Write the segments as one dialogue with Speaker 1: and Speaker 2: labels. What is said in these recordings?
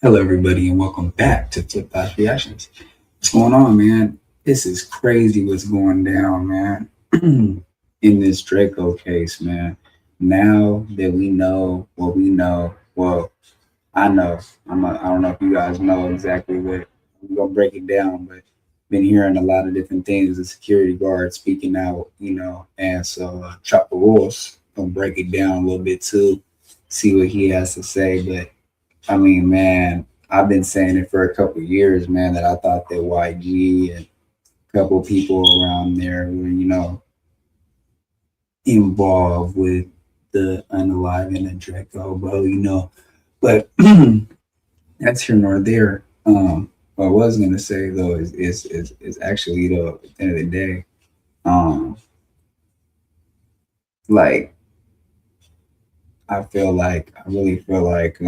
Speaker 1: Hello, everybody, and welcome back to Flip&EazyDiscussions. What's going on, man? This is crazy what's going down, man. In this Draco case, man. Now that we know what we know, well, I know. I don't know if you guys know exactly what I'm gonna break it down, but been hearing a lot of different things. The security guard speaking out, and so Chopper Ross gonna break it down a little bit too, see what he has to say, but. I mean, man, I've been saying it for a couple of years, man, that I thought that YG and a couple of people around there were, involved with the unaliving and Draco, bro, But that's here nor there. What I was gonna say though is actually though at the end of the day, um, like I really feel like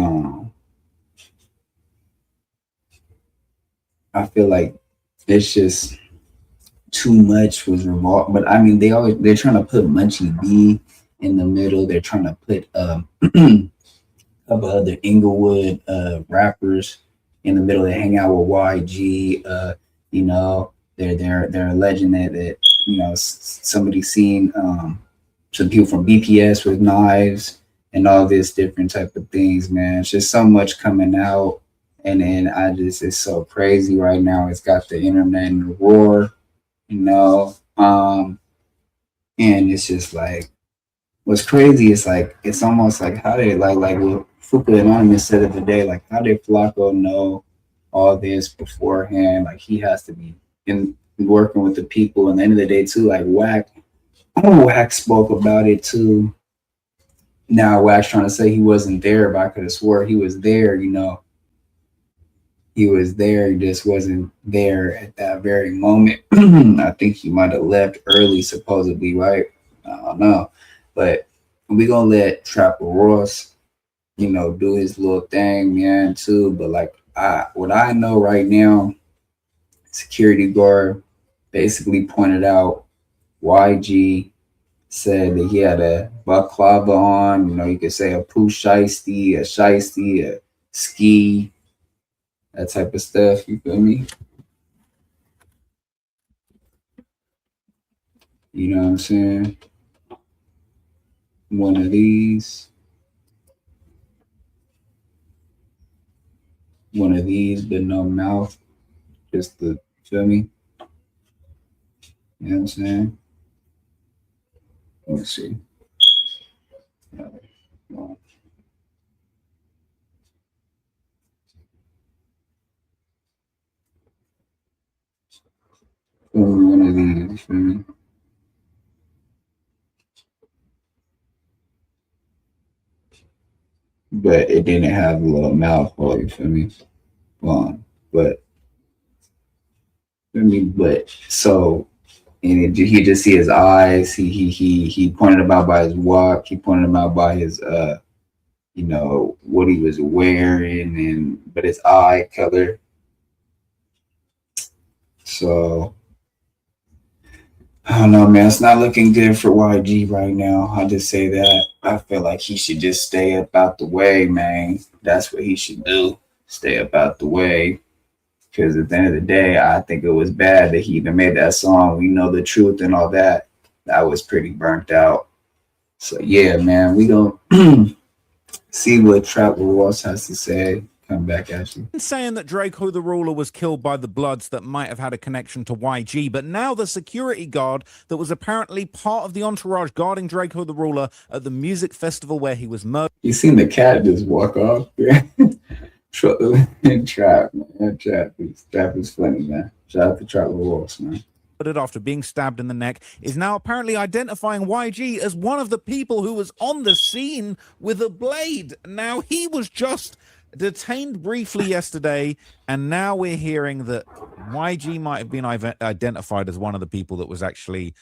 Speaker 1: I feel like it's just too much was revolved. But I mean, they're trying to put Munchie B in the middle. They're trying to put couple other Inglewood rappers in the middle. They hang out with YG. They're alleging that somebody seen some people from BPS with knives and all this different type of things. Man, it's just so much coming out. And then it's so crazy right now. It's got the internet in the roar, you know. And it's just like what's crazy is like it's almost like how did like what Fuka Anonymous said of the day, like how did Flacco know all this beforehand? Like he has to be in working with the people. And the end of the day too, like Wack spoke about it too. Now Wack's trying to say he wasn't there, but I could have swore he was there, he was there, he just wasn't there at that very moment. I think he might have left early, supposedly, right? I don't know. But we gonna let Trapper Ross, do his little thing, man, too. But like what I know right now, security guard basically pointed out YG said that he had a baklava on, you could say a poo shiesty, a shiesty, a ski, that type of stuff. You feel me? You know what I'm saying? One of these, but no mouth. Just the feel me? You know what I'm saying? Let's see. One of these, you feel me? But it didn't have a little mouth hole, you feel me? But so and he just see his eyes. He pointed him out by his walk. He pointed him out by his what he was wearing but his eye color. So I don't know, man. It's not looking good for YG right now. I'll just say that. I feel like he should just stay up out the way, man. That's what he should do. Stay up out the way. Because at the end of the day, I think it was bad that he even made that song. We know the truth and all that. That was pretty burnt out. So yeah, man, we don't see what Trapper Ross has to say. Come back at you.
Speaker 2: Saying that Drakeo the Ruler was killed by the Bloods that might have had a connection to YG, but now the security guard that was apparently part of the entourage guarding Drakeo the Ruler at the music festival where he was murdered.
Speaker 1: You seen the cat just walk off? Trap, man. Trap is funny, man. Shout out to Trapper Ross, man.
Speaker 2: After being stabbed in the neck, is now apparently identifying YG as one of the people who was on the scene with a blade. Now, he was just detained briefly yesterday, and now we're hearing that YG might have been identified as one of the people that was actually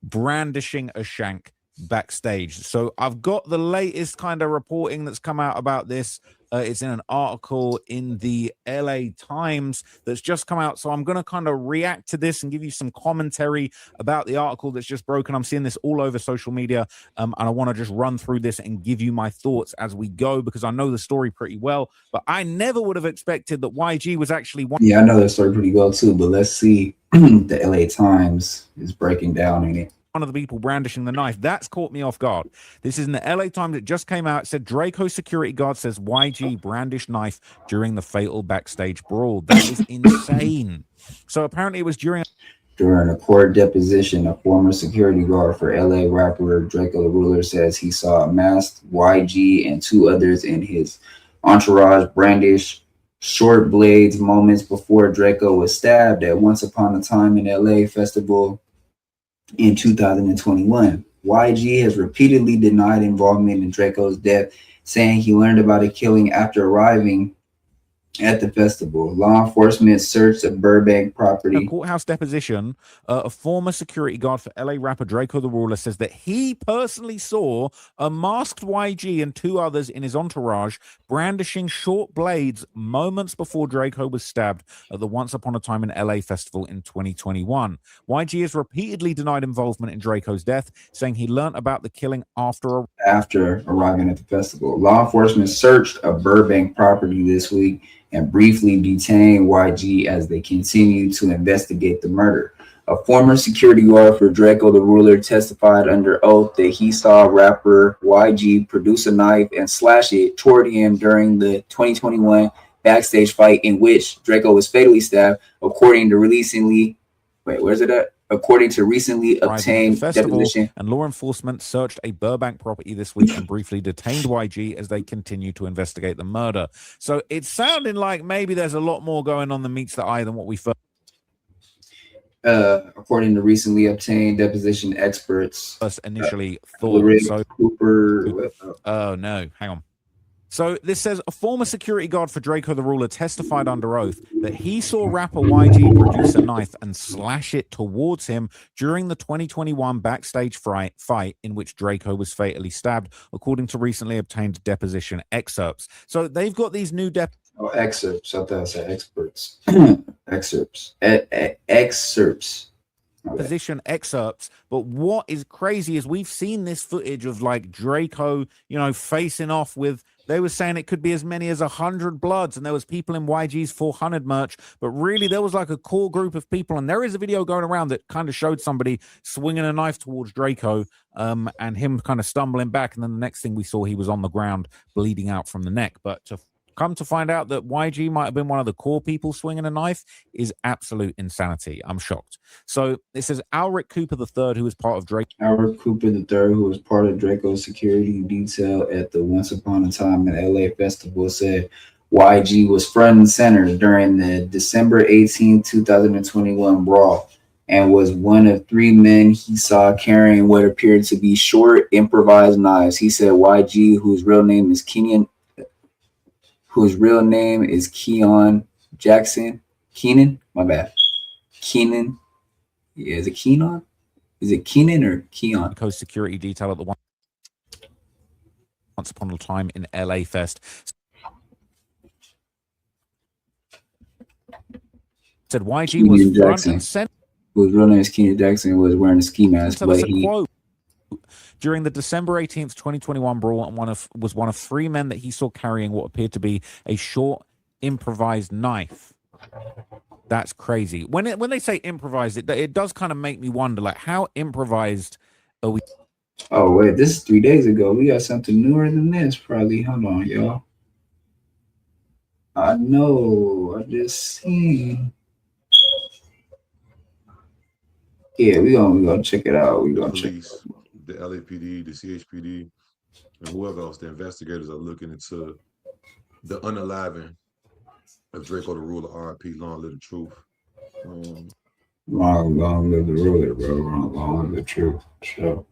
Speaker 2: brandishing a shank backstage. So I've got the latest kind of reporting that's come out about this It's in an article in the LA Times that's just come out. So I'm going to kind of react to this and give you some commentary about the article that's just broken. I'm seeing this all over social media, and I want to just run through this and give you my thoughts as we go, because I know the story pretty well, but I never would have expected that YG was actually one.
Speaker 1: Yeah, I know that story pretty well too, but let's see. The LA Times is breaking down in it.
Speaker 2: One of the people brandishing the knife. That's caught me off guard. This is in the LA Times. It just came out. It said Draco security guard says YG brandished knife during the fatal backstage brawl. That is insane. So apparently it was during
Speaker 1: a court deposition. A former security guard for LA rapper Drakeo the Ruler says he saw a masked YG and two others in his entourage brandish short blades moments before Drakeo was stabbed at Once Upon a Time in LA festival in 2021. YG has repeatedly denied involvement in Draco's death, saying he learned about a killing after arriving at the festival. Law enforcement searched a Burbank property.
Speaker 2: A courthouse deposition. A former security guard for LA rapper Drakeo the Ruler says that he personally saw a masked YG and two others in his entourage brandishing short blades moments before Drakeo was stabbed at the Once Upon a Time in LA festival in 2021. YG has repeatedly denied involvement in Draco's death, saying he learned about the killing after
Speaker 1: arriving at the festival. Law enforcement searched a Burbank property this week and briefly detained YG as they continue to investigate the murder. A former security guard for Drakeo the Ruler testified under oath that he saw rapper YG produce a knife and slash it toward him during the 2021 backstage fight in which Drakeo was fatally stabbed, according to recently obtained deposition.
Speaker 2: And law enforcement searched a Burbank property this week and briefly detained YG as they continue to investigate the murder. So it's sounding like maybe there's a lot more going on that meets the eye than what we first.
Speaker 1: According to recently obtained deposition experts,
Speaker 2: initially thought. Oh no, hang on. So this says a former security guard for Drakeo the Ruler testified under oath that he saw rapper YG produce a knife and slash it towards him during the 2021 backstage fight in which Drakeo was fatally stabbed, according to recently obtained deposition excerpts. So they've got these new
Speaker 1: excerpts. I thought I said experts. Excerpts. Excerpts.
Speaker 2: Position excerpts. But what is crazy is we've seen this footage of like Drakeo, facing off with. They were saying it could be as many as 100 Bloods, and there was people in YG's 400 merch, but really there was like a core group of people, and there is a video going around that kind of showed somebody swinging a knife towards Drakeo, and him kind of stumbling back, and then the next thing we saw, he was on the ground bleeding out from the neck. But to come to find out that YG might have been one of the core people swinging a knife is absolute insanity. I'm shocked. So it says Alric Cooper III, who was part of
Speaker 1: Alric Cooper III, who was part of Draco's security detail at the Once Upon a Time in LA festival, said YG was front and center during the December 18, 2021 brawl and was one of three men he saw carrying what appeared to be short improvised knives. He said YG, whose real name is Keon Jackson. Keenan? My bad. Keenan. Yeah, is it Keenan? Is it Keenan or Keon?
Speaker 2: Co-security detail at the Once Upon a Time in LA Fest. Said YG was front and center.
Speaker 1: Whose real name is Keenan Jackson, was wearing a ski mask, but
Speaker 2: quote, during the December 18th, 2021 brawl, and was one of three men that he saw carrying what appeared to be a short improvised knife. That's crazy. When they say improvised, it does kind of make me wonder, like, how improvised are we?
Speaker 1: Oh wait, this is 3 days ago. We got something newer than this, probably. Hold on, y'all. I know. I just seen. Yeah, we gonna check it out. We gonna check it out.
Speaker 3: The LAPD, the CHPD, and whoever else, the investigators are looking into the unaliving of Drakeo the Ruler, RIP, long live the truth.
Speaker 1: Long live the ruler, bro. Long live the truth. Sure.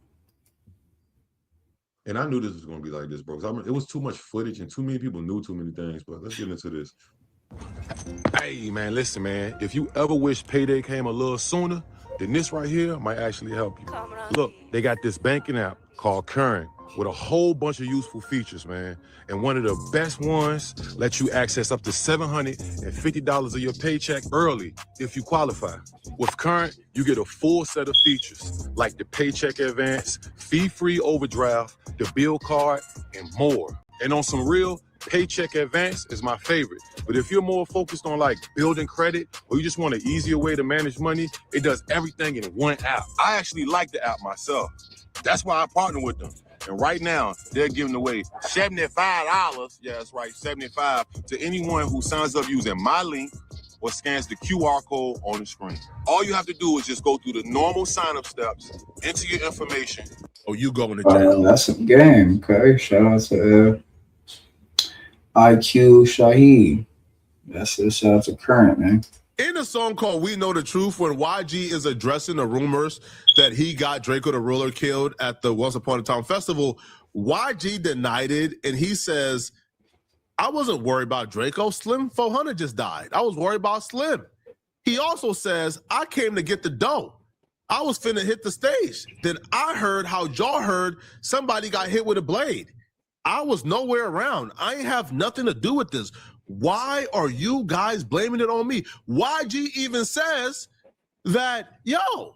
Speaker 3: And I knew this was going to be like this, bro. It was too much footage and too many people knew too many things, but let's get into this. Hey, man, listen, man. If you ever wish payday came a little sooner, then this right here might actually help you. Look, they got this banking app called Current. with a whole bunch of useful features, man. And one of the best ones lets you access up to $750 of your paycheck early if you qualify. With Current, you get a full set of features like the paycheck advance, fee-free overdraft, the bill card, and more. And on some real, paycheck advance is my favorite. But if you're more focused on like building credit or you just want an easier way to manage money, it does everything in one app. I actually like the app myself. That's why I partner with them. And right now, they're giving away $75, yeah, that's right, $75, to anyone who signs up using my link or scans the QR code on the screen. All you have to do is just go through the normal sign-up steps, enter your information, or you go in the jail.
Speaker 1: That's a game. Okay, shout out to IQ Shaheed. That's a shout out to Current, man.
Speaker 3: In a song called We Know the Truth, when YG is addressing the rumors that he got Drakeo the Ruler killed at the Once Upon a Time festival, YG denied it, and he says, I wasn't worried about Drakeo. Slim 400 just died. I was worried about Slim. He also says, I came to get the dough. I was finna hit the stage. Then I heard how y'all heard somebody got hit with a blade. I was nowhere around. I ain't have nothing to do with this. Why are you guys blaming it on me? YG even says that, yo,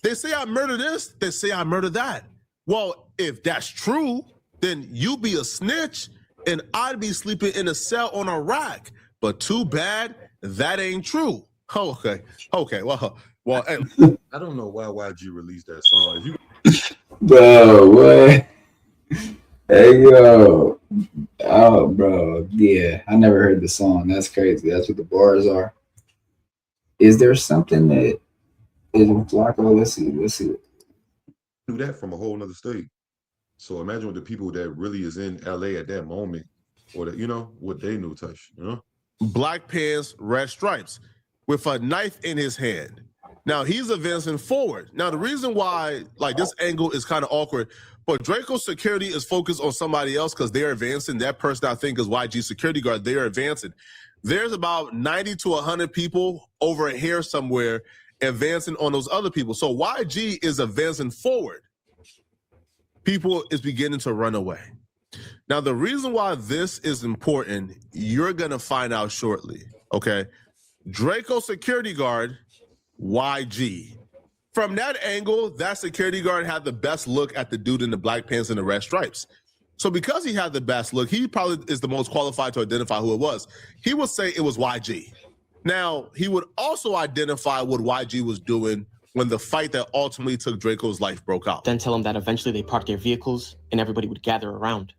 Speaker 3: they say I murdered this, they say I murdered that. Well, if that's true, then you be a snitch and I'd be sleeping in a cell on a rack. But too bad, that ain't true. Okay, well, hey. I don't know why YG released that song.
Speaker 1: Bro, what? Hey, yo. Oh, bro. Yeah, I never heard the song. That's crazy. That's what the bars are. Is there something that is Drakeo? Let's see.
Speaker 3: Do that from a whole nother state. So imagine what the people that really is in LA at that moment, or that, you know, what they knew touch, you know? Black pants, red stripes, with a knife in his hand. Now he's advancing forward. Now the reason why, like, this angle is kind of awkward, but Draco's security is focused on somebody else because they're advancing. That person, I think, is YG's security guard. They are advancing. There's about 90 to 100 people over here somewhere advancing on those other people. So YG is advancing forward. People is beginning to run away. Now, the reason why this is important, you're going to find out shortly, okay? Drakeo security guard, YG. From that angle, that security guard had the best look at the dude in the black pants and the red stripes. So because he had the best look, he probably is the most qualified to identify who it was. He would say it was YG. Now, he would also identify what YG was doing when the fight that ultimately took Draco's life broke out.
Speaker 4: Then tell him that eventually they parked their vehicles and everybody would gather around.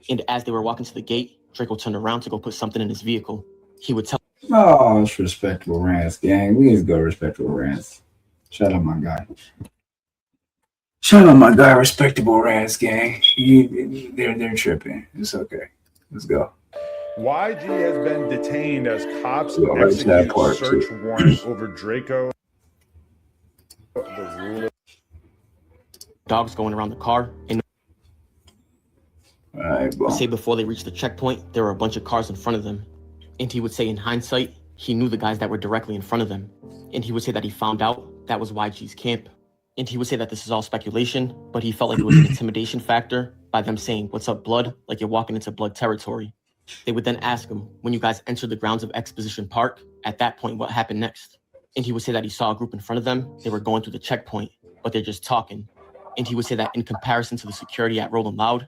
Speaker 4: And as they were walking to the gate, Drakeo turned around to go put something in his vehicle. He would tell...
Speaker 1: Oh, it's respectable rants, gang. We need to go respectable rants. Shout out my guy. Shout out my guy, respectable rants, gang. They're tripping. It's okay. Let's go.
Speaker 5: YG has been detained as cops
Speaker 1: execute
Speaker 5: search warrant over Drakeo the Ruler.
Speaker 4: Dogs going around the car, and say before they reached the checkpoint, there were a bunch of cars in front of them. And he would say in hindsight, he knew the guys that were directly in front of them. And he would say that he found out that was YG's camp. And he would say that this is all speculation, but he felt like it was an intimidation factor by them saying, "What's up, blood?" Like you're walking into blood territory. They would then ask him, when you guys entered the grounds of Exposition Park, at that point, what happened next? And he would say that he saw a group in front of them. They were going through the checkpoint, but they're just talking. And he would say that in comparison to the security at Rolling Loud,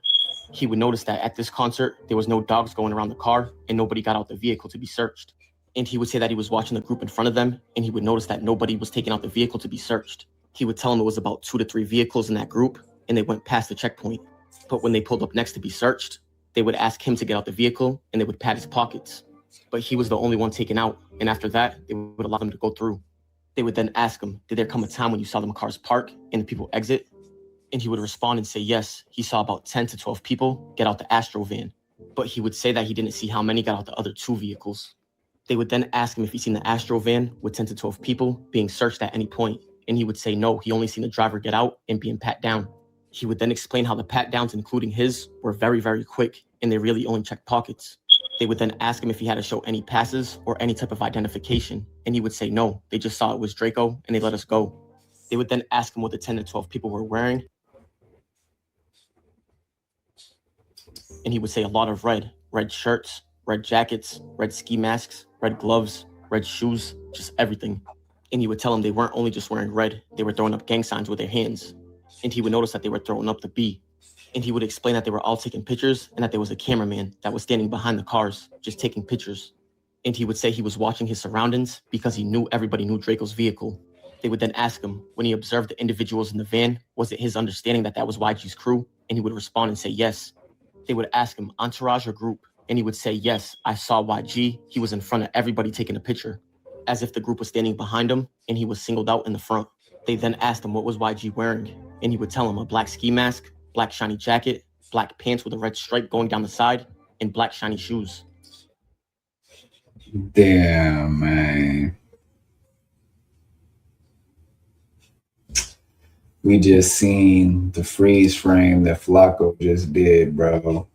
Speaker 4: he would notice that at this concert, there was no dogs going around the car and nobody got out the vehicle to be searched. And he would say that he was watching the group in front of them and he would notice that nobody was taking out the vehicle to be searched. He would tell him it was about 2 to 3 vehicles in that group and they went past the checkpoint. But when they pulled up next to be searched, they would ask him to get out the vehicle and they would pat his pockets. But he was the only one taken out. And after that, they would allow them to go through. They would then ask him, did there come a time when you saw them cars park and the people exit? And he would respond and say, yes, he saw about 10 to 12 people get out the Astro van. But he would say that he didn't see how many got out the other 2 vehicles. They would then ask him if he'd seen the Astro van with 10 to 12 people being searched at any point. And he would say, no, he only seen the driver get out and being pat down. He would then explain how the pat downs, including his, were very, very quick and they really only checked pockets. They would then ask him if he had to show any passes or any type of identification. And he would say, no, they just saw it was Drakeo and they let us go. They would then ask him what the 10 to 12 people were wearing. and he would say a lot of red shirts, red jackets, red ski masks, red gloves, red shoes, just everything. And he would tell them they weren't only just wearing red, they were throwing up gang signs with their hands. And he would notice that they were throwing up the B. And he would explain that they were all taking pictures and that there was a cameraman that was standing behind the cars, just taking pictures. And he would say he was watching his surroundings because he knew everybody knew Draco's vehicle. They would then ask him, when he observed the individuals in the van, was it his understanding that that was YG's crew? And he would respond and say yes. They would ask him, entourage or group? And he would say, yes, I saw YG. He was in front of everybody taking a picture, as if the group was standing behind him and he was singled out in the front. They then asked him what was YG wearing, and he would tell them a black ski mask, black shiny jacket, black pants with a red stripe going down the side, and black shiny shoes.
Speaker 1: Damn, man. We just seen the freeze frame that Flacco just did, bro.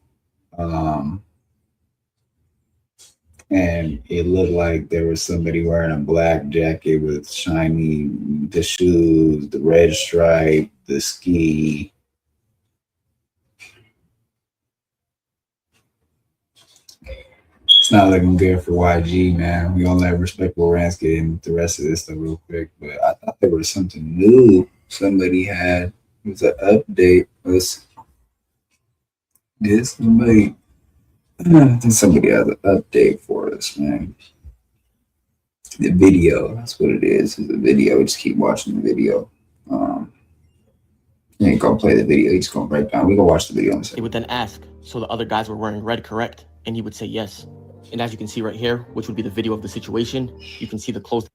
Speaker 1: And it looked like there was somebody wearing a black jacket with the shoes, the red stripe, the ski. It's not looking good for YG, man. We gonna let Respectable Rants get into the rest of this stuff real quick. But I thought there was something new somebody had. It was an update. Somebody has an update for us, man. The video, that's what it is. It's a video. Just keep watching the video. You ain't gonna play the video. He's gonna break down. We gonna watch the video in a second.
Speaker 4: He would then ask, so the other guys were wearing red, correct? And he would say yes. And as you can see right here, which would be the video of the situation, you can see the clothes.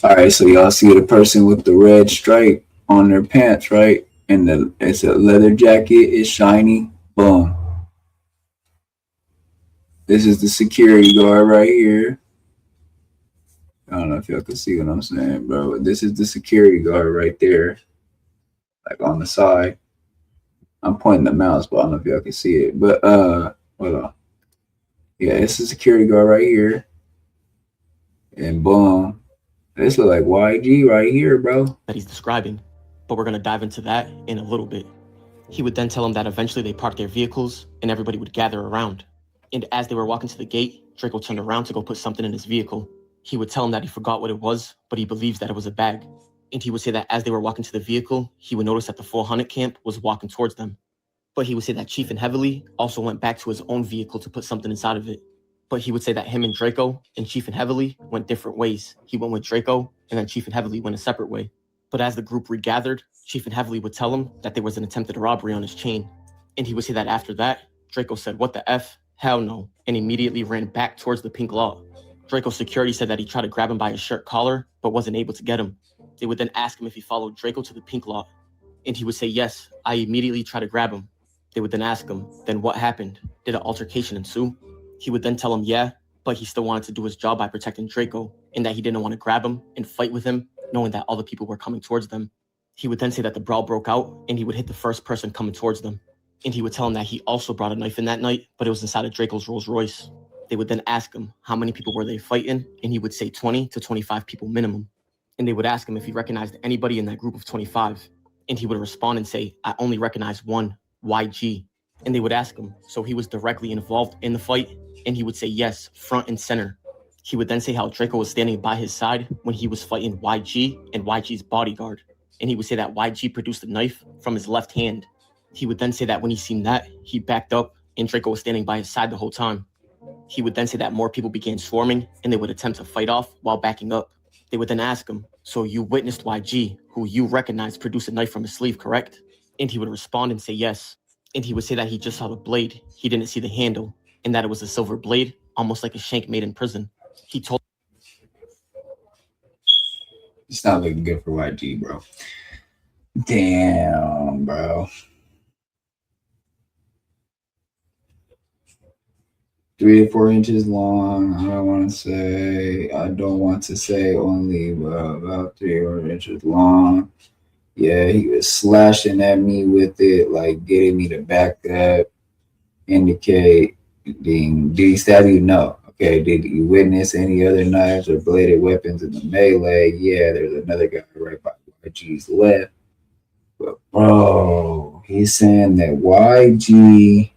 Speaker 1: All right, so y'all see the person with the red stripe on their pants, right? And it's a leather jacket. It's shiny. Boom. This is the security guard right here. I don't know if y'all can see what I'm saying, bro. But this is the security guard right there, like on the side. I'm pointing the mouse, but I don't know if y'all can see it. But hold on. Yeah, it's the security guard right here. And boom. This look like YG right here, bro.
Speaker 4: That he's describing. But we're going to dive into that in a little bit. He would then tell them that eventually they parked their vehicles and everybody would gather around. And as they were walking to the gate, Draco turned around to go put something in his vehicle. He would tell them that he forgot what it was, but he believes that it was a bag. And he would say that as they were walking to the vehicle, he would notice that the 400 camp was walking towards them. But he would say that Chief and Heavily also went back to his own vehicle to put something inside of it. But he would say that him and Draco and Chief and Heavily went different ways. He went with Draco, and then Chief and Heavily went a separate way. But as the group regathered, Chief and Heavily would tell him that there was an attempted robbery on his chain. And he would say that after that, Draco said, "What the F? Hell no," and immediately ran back towards the pink lot. Draco's security said that he tried to grab him by his shirt collar, but wasn't able to get him. They would then ask him if he followed Draco to the pink lot. And he would say, "Yes, I immediately tried to grab him." They would then ask him, "Then what happened? Did an altercation ensue?" He would then tell him, "Yeah, but he still wanted to do his job by protecting Draco, and that he didn't want to grab him and fight with him, knowing that all the people were coming towards them." He would then say that the brawl broke out, and he would hit the first person coming towards them. And he would tell him that he also brought a knife in that night, but it was inside of Draco's Rolls Royce. They would then ask him how many people were they fighting, and he would say 20 to 25 people minimum. And they would ask him if he recognized anybody in that group of 25. And he would respond and say, "I only recognize one, YG." And they would ask him, so he was directly involved in the fight? And he would say yes, front and center. He would then say how Draco was standing by his side when he was fighting YG and YG's bodyguard. And he would say that YG produced a knife from his left hand. He would then say that when he seen that, he backed up and Draco was standing by his side the whole time. He would then say that more people began swarming and they would attempt to fight off while backing up. They would then ask him, "So you witnessed YG, who you recognized produced a knife from his sleeve, correct?" And he would respond and say yes. And he would say that he just saw the blade, he didn't see the handle, and that it was a silver blade, almost like a shank made in prison. He told...
Speaker 1: It's not looking good for YG, bro. Damn, bro. 3 to 4 inches long. I don't want to say only about 3 or 4 inches long. Yeah, he was slashing at me with it, like getting me to back up, indicate. Did he stab you? No. Okay, did you witness any other knives or bladed weapons in the melee? Yeah, there's another guy right by YG's left. But bro, He's saying that YG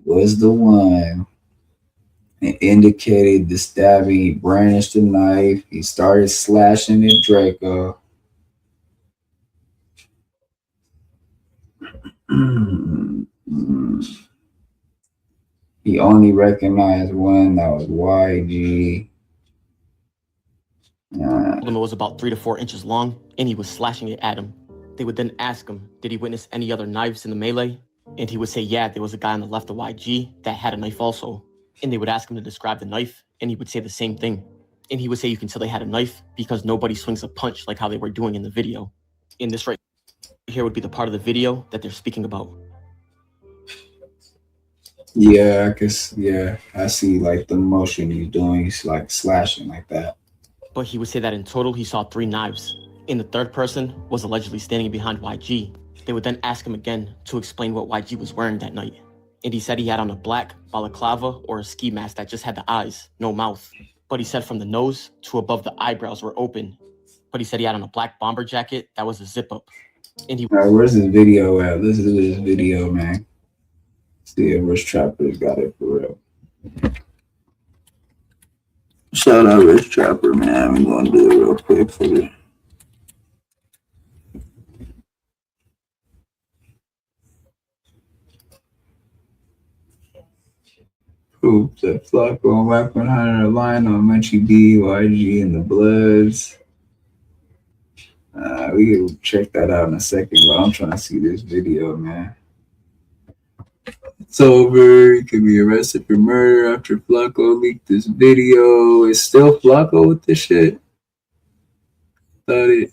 Speaker 1: was the one and indicated the stabbing. He brandished the knife. He started slashing at Draco. He only recognized one, that was YG.
Speaker 4: Told him it was about 3 to 4 inches long, and he was slashing it at him. They would then ask him, did he witness any other knives in the melee? And he would say, yeah, there was a guy on the left of YG that had a knife also. And they would ask him to describe the knife, and he would say the same thing. And he would say you can tell they had a knife because nobody swings a punch like how they were doing in the video. And this right here would be the part of the video that they're speaking about.
Speaker 1: Yeah, I see like the motion he's doing. He's like slashing like that.
Speaker 4: But he would say that in total, he saw 3 knives. And the third person was allegedly standing behind YG. They would then ask him again to explain what YG was wearing that night. And he said he had on a black balaclava or a ski mask that just had the eyes, no mouth. But he said from the nose to above the eyebrows were open. But he said he had on a black bomber jacket that was a zip up. And he
Speaker 1: All right, where's this video at? Listen to this video, man. See if Rich Trapper's got it for real. Shout out Rich Trapper, man. I'm gonna do it real quick for you. Proof that Flock going back behind the line on Munchie B, YG, and the Bloods. We can check that out in a second, but I'm trying to see this video, man. It's over. He could be arrested for murder after Flacco leaked this video. It's still Flacco with this shit? Thought it.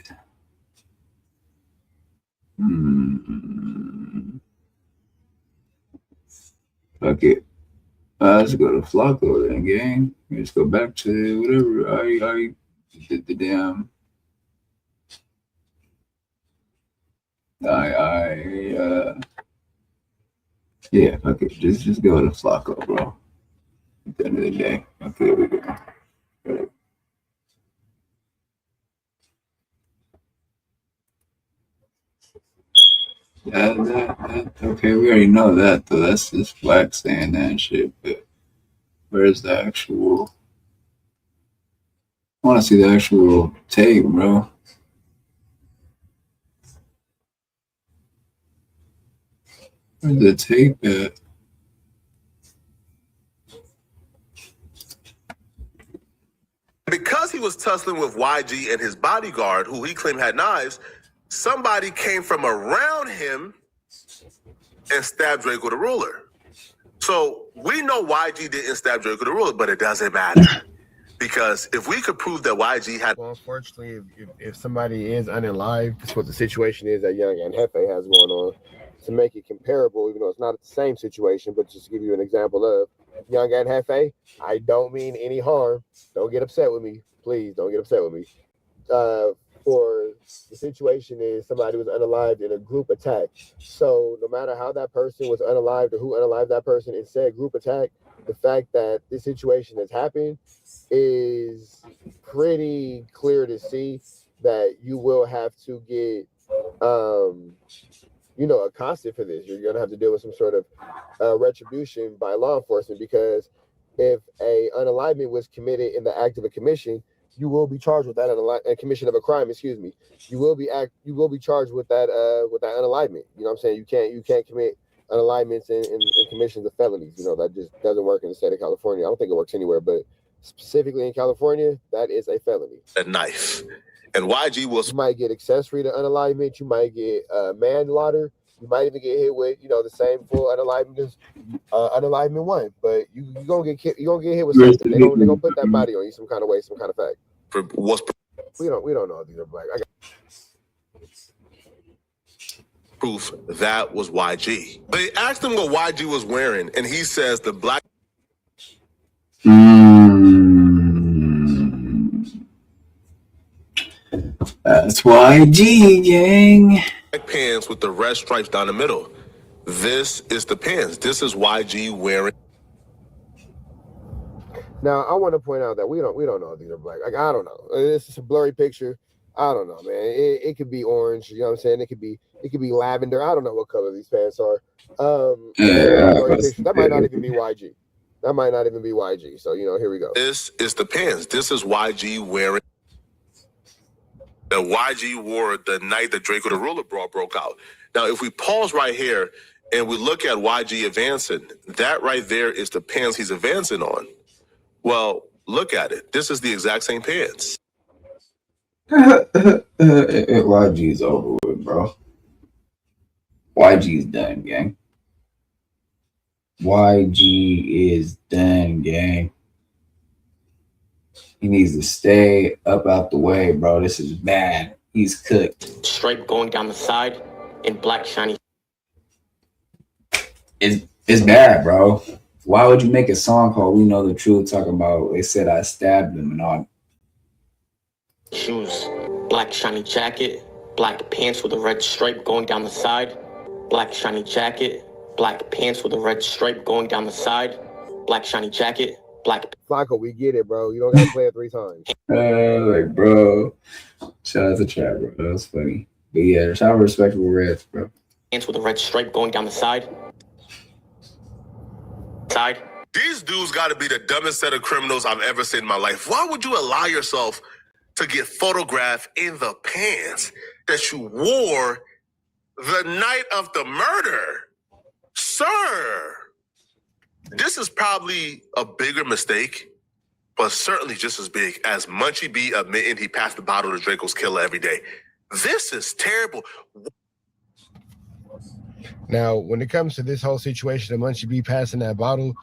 Speaker 1: Fuck it. Let's go to Flacco then, gang. Let's go back to whatever I did the damn. Yeah, okay, just go to Flacco, bro. At the end of the day. Okay, we go. Right. Okay, we already know that, though. That's just Flack saying that and shit, but where's the actual... I want to see the actual tape, bro. Where's the tape at?
Speaker 6: Because he was tussling with YG and his bodyguard, who he claimed had knives, somebody came from around him and stabbed Drakeo the Ruler. So we know YG didn't stab Drakeo the Ruler, but it doesn't matter. Because if we could prove that YG had...
Speaker 7: Well, unfortunately, if somebody is unalived, that's what the situation is that Young and Hefe has going on. To make it comparable, even though it's not the same situation, but just to give you an example of Young and Hefe, I don't mean any harm. Don't get upset with me. Please don't get upset with me. For the situation is somebody was unalived in a group attack. So no matter how that person was unalived or who unalived that person in said group attack, the fact that this situation has happened is pretty clear to see that you will have to get accosted for this. You're going to have to deal with some sort of retribution by law enforcement, because if a unalivement was committed in the act of a commission, you will be charged with that commission of a crime. Excuse me. You will be charged with that unalivement. You know what I'm saying? You can't commit unalignments and commissions of felonies. You know, that just doesn't work in the state of California. I don't think it works anywhere, but specifically in California, that is a felony.
Speaker 6: A knife. And YG was...
Speaker 7: You might get accessory to unalignment. You might get manslaughter. You might even get hit with, the same full unalignment as unalignment one. But you're gonna get hit with something. They're gonna put that body on you some kind of way, some kind of fact. We don't know if these are black.
Speaker 6: Proof that was YG. They asked him what YG was wearing, and he says the black...
Speaker 1: That's YG, gang.
Speaker 6: Black pants with the red stripes down the middle. This is the pants. This is YG wearing.
Speaker 7: Now, I want to point out that we don't know if these are black. Like, I don't know. It's just a blurry picture. I don't know, man. It could be orange. You know what I'm saying? It could be lavender. I don't know what color these pants are. That might not even be YG. That might not even be YG. So here we go.
Speaker 6: This is the pants. This is YG wearing. That YG wore the night that Drakeo the Ruler broke out. Now, if we pause right here and we look at YG advancing, that right there is the pants he's advancing on. Well, look at it. This is the exact same pants.
Speaker 1: YG's over with, bro. YG's done, gang. YG is done, gang. He needs to stay up out the way, bro. This is bad. He's cooked.
Speaker 4: Stripe going down the side in black shiny.
Speaker 1: It's bad, bro. Why would you make a song called "We Know the Truth" talking about they said I stabbed him and all?
Speaker 4: Shoes, black shiny jacket, black pants with a red stripe going down the side, black shiny jacket, black pants with a red stripe going down the side, black shiny jacket, black.
Speaker 7: Flacco, we get it, bro. You don't gotta play it 3 times.
Speaker 1: Bro. Shout out to Chad, bro. That was funny. But yeah, shout out respectable reds, bro.
Speaker 4: Pants with a red stripe going down the side.
Speaker 6: These dudes got to be the dumbest set of criminals I've ever seen in my life. Why would you allow yourself to get photographed in the pants that you wore the night of the murder? Sir, this is probably a bigger mistake, but certainly just as big as Munchie B admitting he passed the bottle to Draco's killer every day. This is terrible.
Speaker 7: Now, when it comes to this whole situation of Munchie B passing that bottle,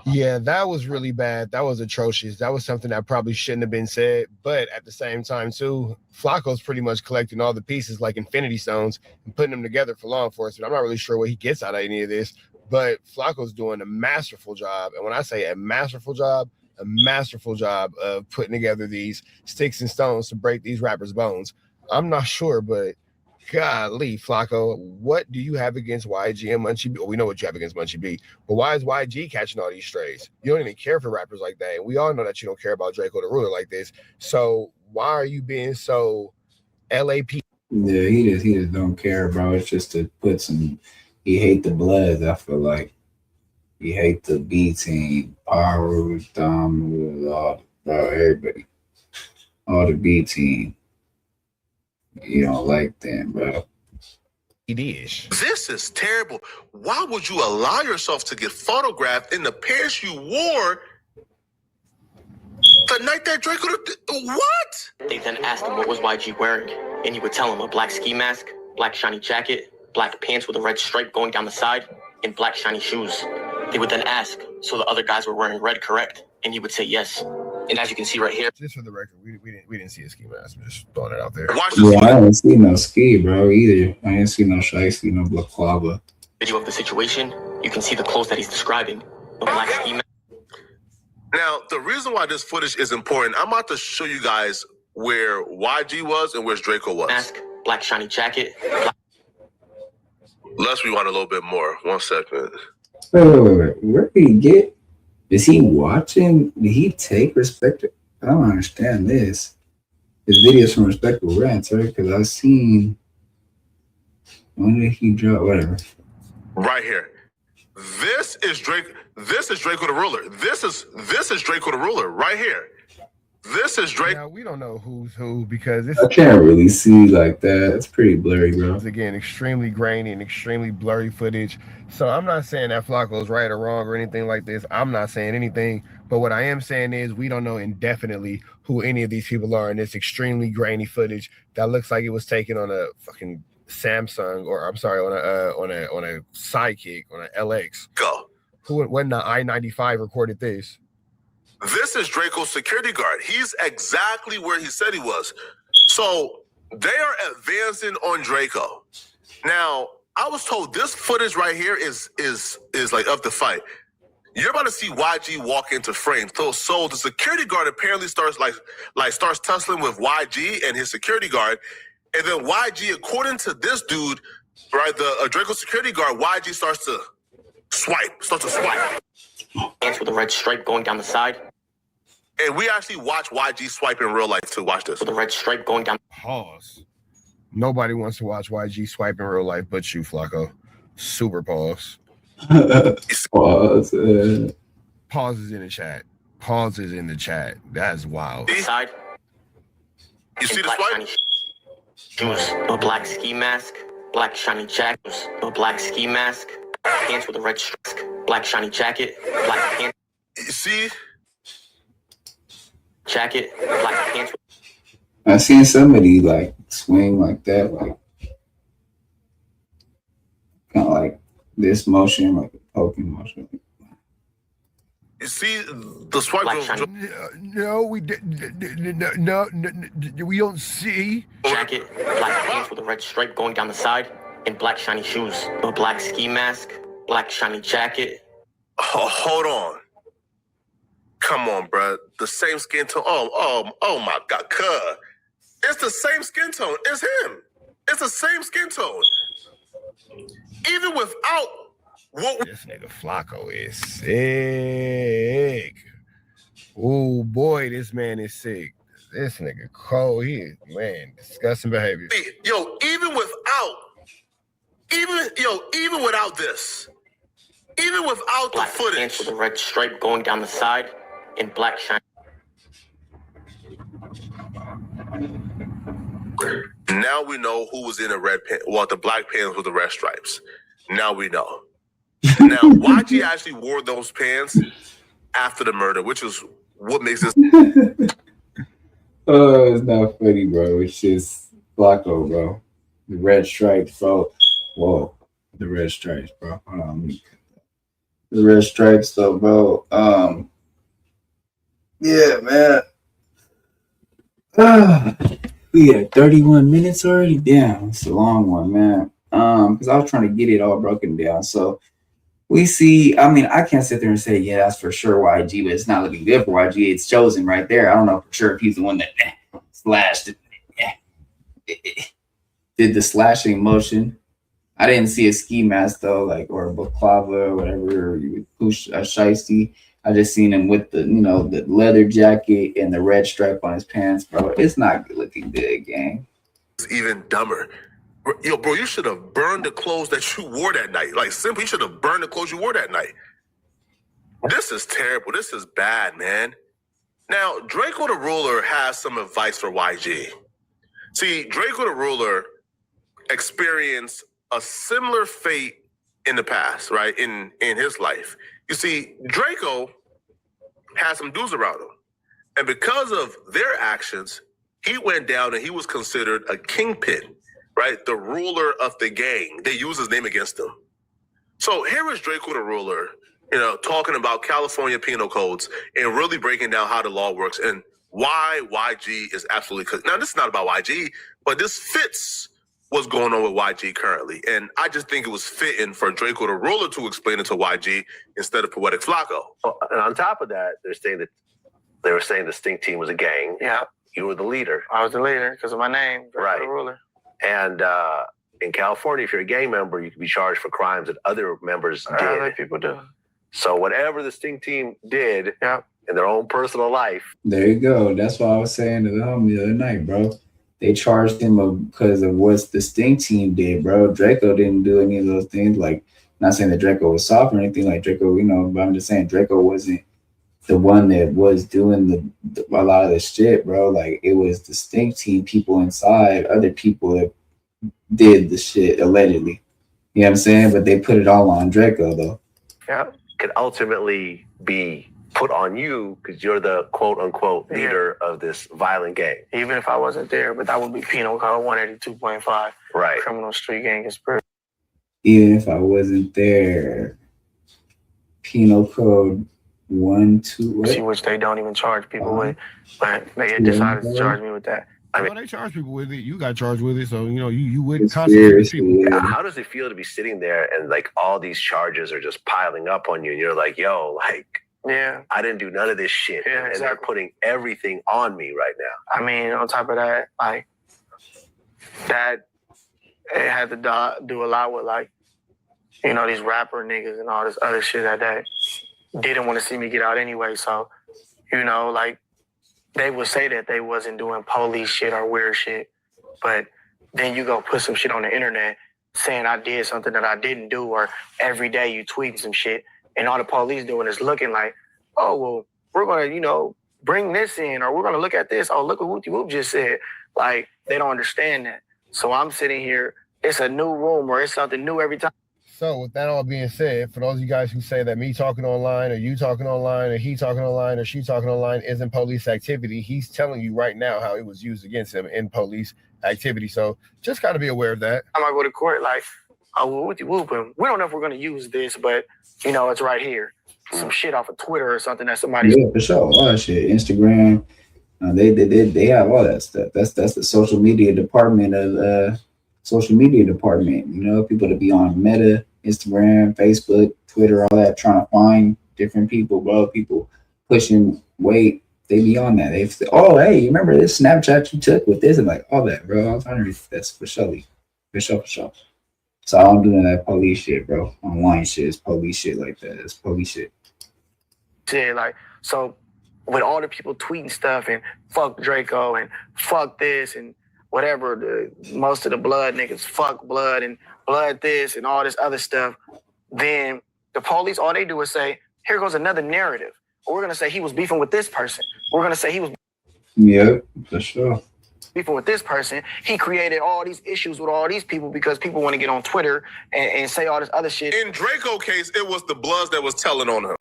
Speaker 7: yeah, that was really bad. That was atrocious. That was something that probably shouldn't have been said. But at the same time, too, Flacco's pretty much collecting all the pieces like Infinity Stones and putting them together for law enforcement. I'm not really sure what he gets out of any of this, but Flacco's doing a masterful job. And when I say a masterful job of putting together these sticks and stones to break these rappers' bones. I'm not sure, but golly, Flacco, what do you have against YG and Munchie B? Well, we know what you have against Munchie B, but why is YG catching all these strays? You don't even care for rappers like that. And we all know that you don't care about Drakeo the Ruler like this. So why are you being so LAP?
Speaker 1: Yeah, he just don't care, bro. It's just to put some. He hate the Bloods. I feel like he hate the B team, Power, Dom, all, bro, everybody, all the B team. You don't like them, bro.
Speaker 7: It is.
Speaker 6: This is terrible. Why would you allow yourself to get photographed in the pants you wore the night that Drakeo? What?
Speaker 4: They then asked him what was YG wearing, and he would tell him a black ski mask, black shiny jacket, black pants with a red stripe going down the side, and black shiny shoes. They would then ask, so the other guys were wearing red, correct? And he would say yes. And as you can see right here,
Speaker 7: just for the record, we didn't see a ski mask. I'm just throwing it out there.
Speaker 1: Yeah, I didn't see no ski, bro, either. I didn't see no shiesty, no baklava.
Speaker 4: Video of the situation, you can see the clothes that he's describing. The black ski mask.
Speaker 6: Now, the reason why this footage is important, I'm about to show you guys where YG was and where Drakeo was.
Speaker 4: Mask, black shiny jacket.
Speaker 6: Let's rewind a little bit more. 1 second.
Speaker 1: Wait. Where did he get? Is he watching? Did he take respect? I don't understand this. This video's from Respectable Rants, right? Because I've seen. When did he drop? Whatever.
Speaker 6: Right here. This is Drake. This is Drakeo the Ruler. This is Drakeo the Ruler right here. This is Drake.
Speaker 7: Now, we don't know who's who because this
Speaker 1: I can't really see like that. It's pretty blurry, bro.
Speaker 7: is, again, extremely grainy and extremely blurry footage. So I'm not saying that Flacco is right or wrong or anything like this. I'm not saying anything. But what I am saying is we don't know indefinitely who any of these people are in this extremely grainy footage that looks like it was taken on a fucking Samsung, or I'm sorry, on a Sidekick, on an LX.
Speaker 6: Go.
Speaker 7: When the I-95 recorded this.
Speaker 6: This is Draco's security guard. He's exactly where he said he was. So they are advancing on Drakeo. Now, I was told this footage right here is like of the fight. You're about to see YG walk into frame. So the security guard apparently starts starts tussling with YG and his security guard. And then YG, according to this dude, right, the Drakeo security guard, YG starts to swipe.
Speaker 4: Pants with a red stripe going down the side.
Speaker 6: And we actually watch YG swipe in real life too. Watch this.
Speaker 4: With a red stripe going down.
Speaker 7: Pause. Nobody wants to watch YG swipe in real life but you, Flacco. Super pause.
Speaker 1: Pause.
Speaker 7: Pauses in the chat. Pauses in the chat. That's wild.
Speaker 6: See? You see the swipe?
Speaker 4: Shoes, a black ski mask, black shiny jacket, a black ski mask, pants with a red stripe, black shiny jacket, black pants.
Speaker 6: You see?
Speaker 4: Jacket, black pants.
Speaker 1: I seen somebody like swing like that, like kind of like this motion, like a poking motion.
Speaker 6: You see the swipe?
Speaker 7: No, we no, we don't see.
Speaker 4: Jacket, black pants with a red stripe going down the side, and black shiny shoes, a black ski mask, black shiny jacket.
Speaker 6: Oh, hold on. Come on, bro. The same skin tone. Oh my God, cuz. It's the same skin tone. It's him. It's the same skin tone. Even without what
Speaker 7: This nigga Flacco is sick. Oh boy, this man is sick. This nigga cold. He is, man, disgusting behavior.
Speaker 6: Yo, even without this, even without
Speaker 4: Black
Speaker 6: the footage.
Speaker 4: pants with a red stripe going down the side, and black shiny.
Speaker 6: Now we know who was in the red pants. Well, the black pants with the red stripes. Now we know. Now, YG actually wore those pants after the murder, which is what makes this.
Speaker 1: Oh, it's not funny, bro. It's just Flacco, bro. The red stripes, bro. Whoa, the red stripes, bro. Hold on, let me cut that. The red stripes, though, bro. Yeah, man. We had 31 minutes already. Damn, it's a long one, man. Because I was trying to get it all broken down. So we see, I mean, I can't sit there and say, yeah, that's for sure YG, but it's not looking good for YG. It's chosen right there. I don't know for sure if he's the one that slashed it. Did the slashing motion. I didn't see a ski mask though, like, or a baklava or whatever, or you would push a shiesty. I just seen him with the, the leather jacket and the red stripe on his pants, bro. It's not looking good, gang.
Speaker 6: It's even dumber. Yo, bro, you should have burned the clothes that you wore that night. Like, simply, you should have burned the clothes you wore that night. This is terrible. This is bad, man. Now, Drakeo the Ruler has some advice for YG. See, Drakeo the Ruler experienced a similar fate in the past, right? In his life. You see, Drakeo had some dudes around him. And because of their actions, he went down and he was considered a kingpin, right? The ruler of the gang. They use his name against him. So here is Drakeo the Ruler, talking about California penal codes and really breaking down how the law works and why YG is absolutely cooked. Now, this is not about YG, but this fits what's going on with YG currently. And I just think it was fitting for Drakeo the Ruler to explain it to YG instead of Poetic Flacco.
Speaker 8: Well, and on top of that, they were saying the Stink Team was a gang.
Speaker 9: Yeah.
Speaker 8: You were the leader.
Speaker 9: I was the leader because of my name, Drakeo the Ruler.
Speaker 8: And in California, if you're a gang member, you can be charged for crimes that other members did.
Speaker 9: Other people do.
Speaker 8: So whatever the Stink Team did in their own personal life.
Speaker 1: There you go. That's what I was saying to them the other night, bro. They charged him because of what the Stink Team did, bro. Drakeo didn't do any of those things. Like, not saying that Drakeo was soft or anything like Drakeo, but I'm just saying Drakeo wasn't the one that was doing a lot of the shit, bro. Like, it was the Stink Team people inside, other people that did the shit allegedly. You know what I'm saying? But they put it all on Drakeo, though.
Speaker 8: Yeah. Could ultimately be put on you because you're the quote-unquote leader of this violent gang.
Speaker 9: Even if I wasn't there, but that would be penal code 182.5.
Speaker 8: Right.
Speaker 9: Criminal street gang conspiracy.
Speaker 1: Even if I wasn't there, penal code 1-2.
Speaker 9: See, which they don't even charge people with, but they decided to charge me with that.
Speaker 7: I mean, they charge people with it. You got charged with it, so you wouldn't constantly people.
Speaker 8: How does it feel to be sitting there and like all these charges are just piling up on you, and you're like, yo, like,
Speaker 9: yeah,
Speaker 8: I didn't do none of this shit, and they're putting everything on me right now.
Speaker 9: I mean, on top of that, like that, it had to do a lot with like, these rapper niggas and all this other shit that didn't want to see me get out anyway. So, like they would say that they wasn't doing police shit or weird shit, but then you go put some shit on the internet saying I did something that I didn't do, or every day you tweeting some shit, and all the police doing is looking like, oh, well, we're going to, bring this in, or we're going to look at this. Oh, look what Whoopty Whoop just said. Like, they don't understand that. So I'm sitting here, it's a new room, or it's something new every time.
Speaker 7: So with that all being said, for those of you guys who say that me talking online, or you talking online, or he talking online, or she talking online isn't police activity, he's telling you right now how it was used against him in police activity. So just got to be aware of that.
Speaker 9: I might go to court like, oh, well, Whoopty Whoop, and we don't know if we're going to use this, but, it's right here. Some shit off of Twitter or something that somebody...
Speaker 1: Yeah, for sure. All that shit. Instagram. They have all that stuff. That's the social media department of social media department. People to be on Meta, Instagram, Facebook, Twitter, all that, trying to find different people, bro. People pushing weight. They be on that. They say, oh, hey, you remember this Snapchat you took with this? And like all that, bro. That's for sure. For sure. So I don't do that police shit, bro. Online shit is police shit like that. It's police shit.
Speaker 9: Yeah, like, so with all the people tweeting stuff and fuck Draco and fuck this and whatever, most of the blood niggas fuck blood and blood this and all this other stuff, then the police, all they do is say, here goes another narrative. We're going to say he was beefing with this person. We're going to say he was...
Speaker 1: Yeah, for sure.
Speaker 9: Beefing with this person. He created all these issues with all these people because people want to get on Twitter and say all this other shit.
Speaker 6: In Draco's case, it was the Bloods that was telling on him.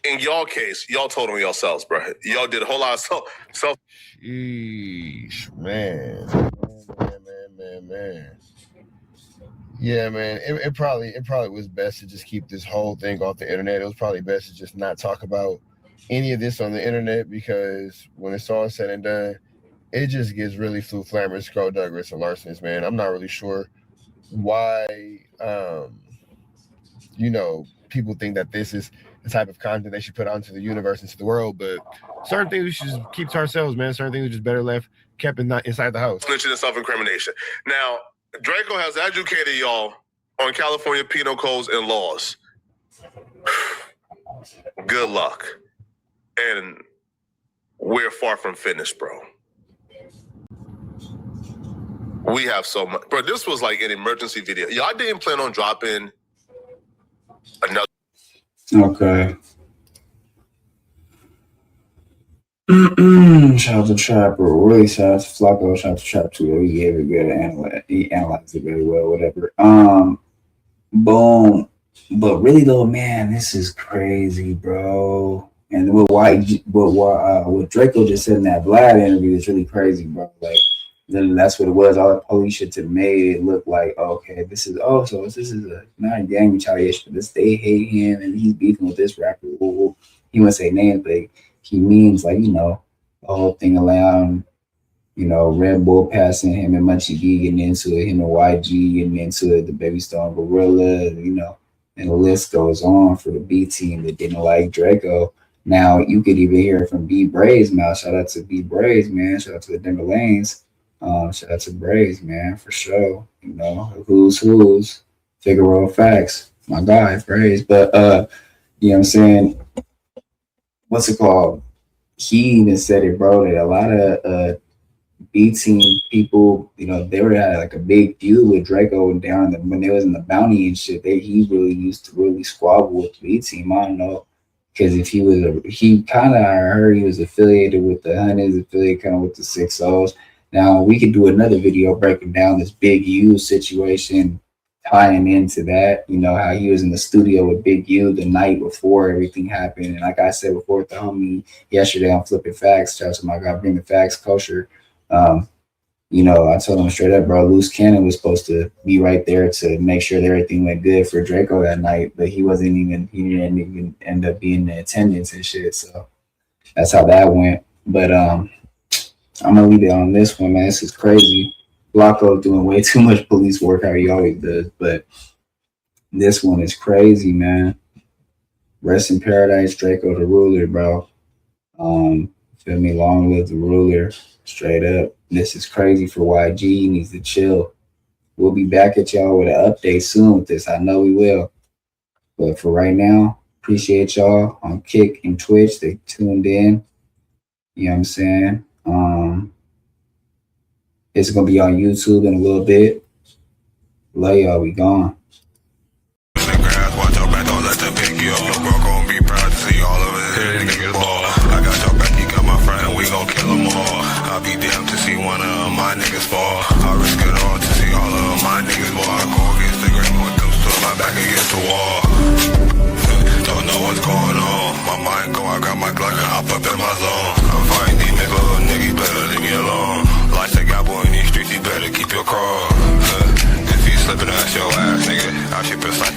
Speaker 6: In y'all case, y'all told on yourselves, bro. Y'all did a whole lot of self.
Speaker 7: Sheesh, man. Yeah, man. It probably was best to just keep this whole thing off the internet. It was probably best to just not talk about any of this on the internet, because when it's all said and done, it just gets really flaming, skullduggerous and larcenies, man. I'm not really sure why, people think that this is the type of content they should put out into the universe, into the world. But certain things we should just keep to ourselves, man. Certain things are just better left kept inside the house.
Speaker 6: Snitching and self-incrimination. Now, Draco has educated y'all on California penal codes and laws. Good luck. And we're far from finished, bro. We have so much. Bro, this was like an emergency video. Y'all didn't plan on dropping another. Okay. Shout out to Trapper. Really shout out to Flacco. Shout out to Trap 2. He gave it good. He analyzed it very well, whatever. Boom. But really though, man, this is crazy, bro. And what Draco just said in that Vlad interview is really crazy, bro. Like, then that's what it was. All the police shit to made it look like, okay, this is not a gang retaliation, but they hate him and he's beefing with this rapper. He wouldn't say names, but he means like, the whole thing around, Red Bull passing him and Munchie B getting into it, him and YG getting into it, the Baby Stone Gorilla, and the list goes on for the B team that didn't like Draco. Now you could even hear it from B Braves mouth. Shout out to B Braves, man. Shout out to the Denver Lanes. Shout out to Braves, man, for sure. Who's Figaro Facts, my guy, Braves. But you know what I'm saying? What's it called? He even said it, bro, that a lot of B team people, they were had like a big feud with Draco when they was in the bounty and shit. He really used to really squabble with the B team. I don't know. Because if I heard he was affiliated with the Hunters, affiliated kind of with the 6-0s. Now we could do another video breaking down this Big U situation, tying into that, how he was in the studio with Big U the night before everything happened. And like I said before with the homie yesterday on Flipping Facts, shout out to my guy, Bring the Facts Culture. I told him straight up, bro, Loose Cannon was supposed to be right there to make sure that everything went good for Draco that night, but he didn't even end up being in attendance and shit. So that's how that went. But I'm gonna leave it on this one, man. This is crazy. Flacco doing way too much police work, how he always does, but this one is crazy, man. Rest in paradise, Drakeo the Ruler, bro. Feel me? Long live the ruler. Straight up. This is crazy for YG. He needs to chill. We'll be back at y'all with an update soon with this. I know we will. But for right now, appreciate y'all on Kick and Twitch. They tuned in.
Speaker 1: You know what I'm saying? It's gonna be on YouTube in a little bit. Love y'all, we gone.
Speaker 10: Watch your back, don't let them pick you up. Your bro gon' be proud to see all of it. Niggas ball. I got your back, you got my friend, we gon' kill them all. I'll be damned to see one of my niggas fall. I risk it all to see all of my niggas fall. I go against the grain with them, so my back against the wall. Don't know what's going on. My mind go, I got my Glock and hop up in my zone. I'm fighting demons, little nigga, you better leave me alone. Life's a guy boy in these streets, you better keep your crawl. If you slipping, that's your ass, nigga. I should precise